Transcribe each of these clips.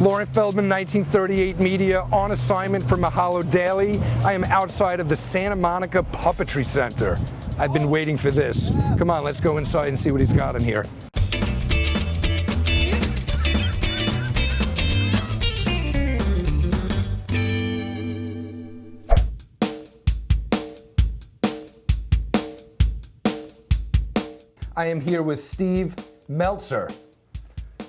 Loren Feldman, 1938 Media, on assignment for Mahalo Daily. I am outside of the Santa Monica Puppetry Center. I've been waiting for this. Come on, let's go inside and see what he's got in here. I am here with Steve Meltzer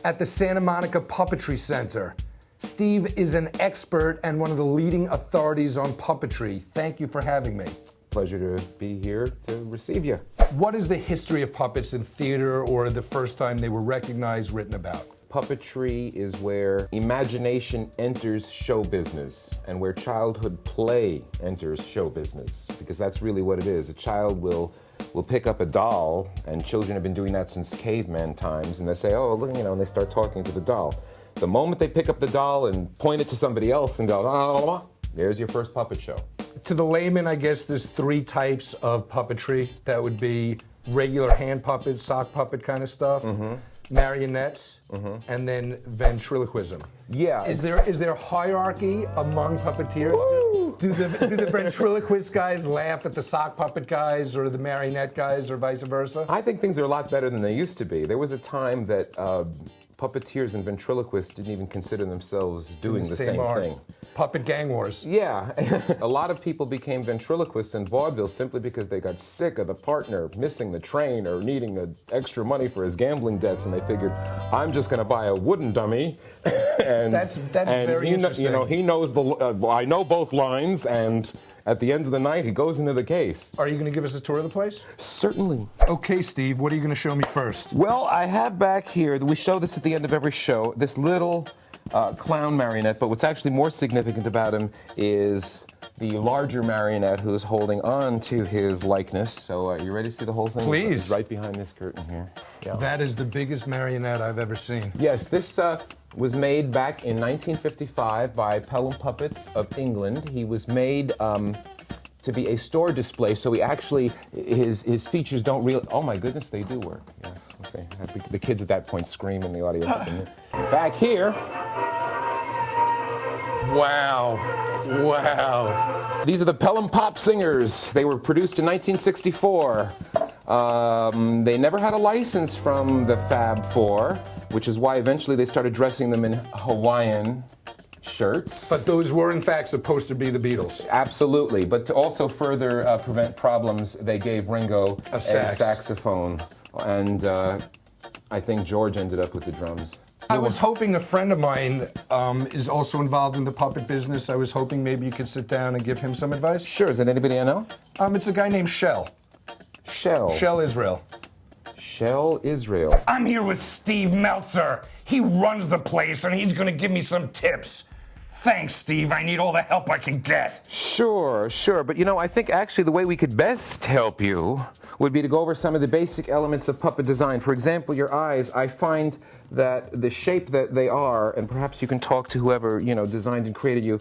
at the Santa Monica Puppetry Center. Steve is an expert and one of the leading authorities on puppetry. Thank you for having me. Pleasure to be here to receive you. What is the history of puppets in theater, or the first time they were recognized, written about? Puppetry is where imagination enters show business and where childhood play enters show business, because that's really what it is. A child will pick up a doll, and children have been doing that since caveman times, and they say, oh, look, and they start talking to the doll. The moment they pick up the doll and point it to somebody else and go, oh, there's your first puppet show. To the layman, I guess there's three types of puppetry. That would be regular hand puppet, sock puppet kind of stuff, marionettes, and then ventriloquism. Yeah. Is there hierarchy among puppeteers? Do the ventriloquist guys laugh at the sock puppet guys or the marionette guys, or vice versa? I think things are a lot better than they used to be. There was a time that puppeteers and ventriloquists didn't even consider themselves doing the same thing. Puppet gang wars. Yeah. A lot of people became ventriloquists in vaudeville simply because they got sick of the partner missing the train or needing extra money for his gambling debts, and they figured, I'm just going to buy a wooden dummy. And that's very interesting. He knows I know both lines, and at the end of the night, he goes into the case. Are you going to give us a tour of the place? Certainly. Okay, Steve, what are you going to show me first? Well, I have back here, we show this at the end of every show, this little clown marionette, but what's actually more significant about him is the larger marionette who's holding on to his likeness. So you ready to see the whole thing? Please. It's right behind this curtain here. Yeah. That is the biggest marionette I've ever seen. Yes, this was made back in 1955 by Pelham Puppets of England. He was made to be a store display, so he actually, his features don't really, oh my goodness, they do work. Yes, we'll see. The kids at that point scream in the audience. Back here. Wow. Wow. These are the Pelham Pop Singers. They were produced in 1964. They never had a license from the Fab Four, which is why eventually they started dressing them in Hawaiian shirts. But those were, in fact, supposed to be the Beatles. Absolutely. But to also further prevent problems, they gave Ringo a saxophone. And I think George ended up with the drums. I was hoping a friend of mine is also involved in the puppet business. I was hoping maybe you could sit down and give him some advice. Sure. Is it anybody I know? It's a guy named Shell. Shell Israel. Shell Israel. I'm here with Steve Meltzer. He runs the place, and he's going to give me some tips. Thanks, Steve. I need all the help I can get. Sure. But I think actually the way we could best help you would be to go over some of the basic elements of puppet design. For example, your eyes. I find that the shape that they are, and perhaps you can talk to whoever, designed and created you,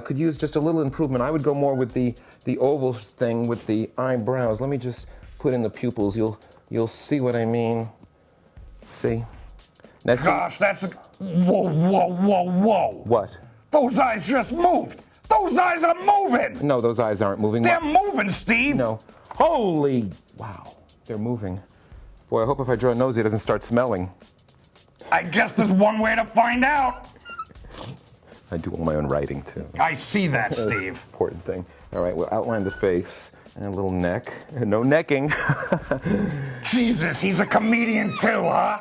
could use just a little improvement. I would go more with the oval thing with the eyebrows. Let me just put in the pupils. You'll see what I mean. See? Gosh, that's whoa. What? Those eyes just moved. Those eyes are moving. No, those eyes aren't moving. They're moving, Steve. No. Holy, wow, they're moving. Boy, I hope if I draw a nose, it doesn't start smelling. I guess there's one way to find out. I do all my own writing, too. I see that, Steve. Important thing. All right, we'll outline the face and a little neck. No necking. Jesus, he's a comedian, too, huh?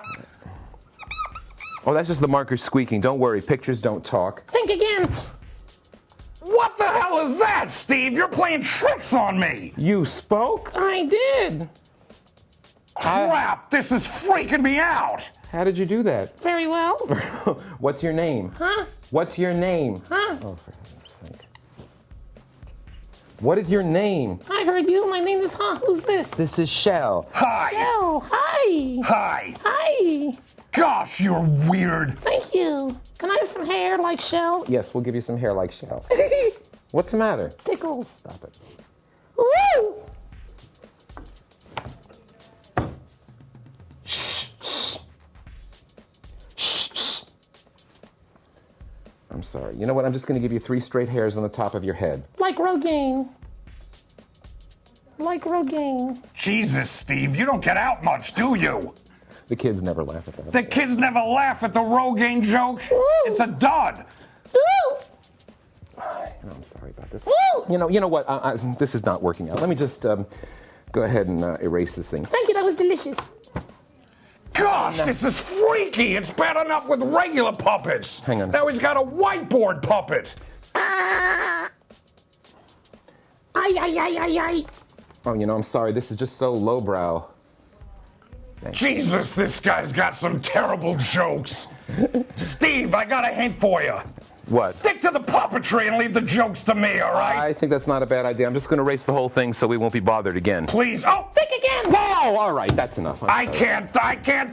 Oh, that's just the marker squeaking. Don't worry, pictures don't talk. Think again. What the hell is that, Steve? You're playing tricks on me. You spoke? I did. Crap, this is freaking me out. How did you do that? Very well. What's your name? Huh? What's your name? Huh? Oh, for heaven's sake. What is your name? I heard you. My name is Who's this? This is Shell. Hi. Shell. Hi. Hi. Hi. Gosh, you're weird. Thank you. Can I have some hair like Shell? Yes, we'll give you some hair like Shell. What's the matter? Tickles. Stop it. Woo! I'm sorry. You know what? I'm just going to give you 3 straight hairs on the top of your head. Like Rogaine. Like Rogaine. Jesus, Steve, you don't get out much, do you? The kids never laugh at that. The kids never laugh at the Rogaine joke. It's a dud. Ooh. I'm sorry about this. Ooh. You know what? This is not working out. Let me just go ahead and erase this thing. Thank you, that was delicious. Gosh, this is freaky. It's bad enough with regular puppets. Hang on. Now he's got a whiteboard puppet. Ay, ay, ay, ay, ay. Oh, I'm sorry. This is just so lowbrow. Jesus, this guy's got some terrible jokes. Steve, I got a hint for you. What? Stick to the puppetry and leave the jokes to me, all right? I think that's not a bad idea. I'm just going to erase the whole thing so we won't be bothered again. Please. Oh, Think again. Whoa! All right, that's enough. I can't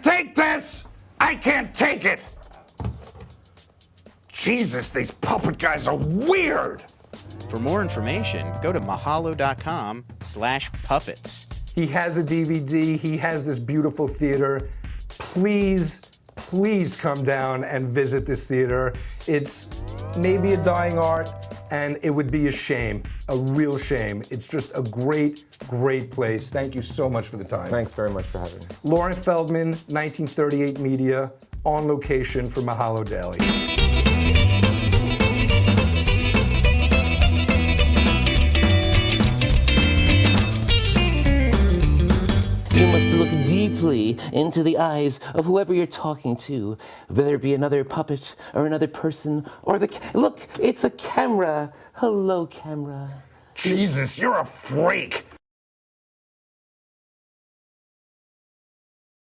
take this. I can't take it. Jesus, these puppet guys are weird. For more information, go to mahalo.com/puppets. He has a DVD. He has this beautiful theater. Please come down and visit this theater. It's maybe a dying art, and it would be a shame, a real shame. It's just a great, great place. Thank you so much for the time. Thanks very much for having me. Loren Feldman, 1938 Media, on location for Mahalo Daily. You must look deeply into the eyes of whoever you're talking to, whether it be another puppet or another person or look, it's a camera. Hello, camera. Jesus, you're a freak.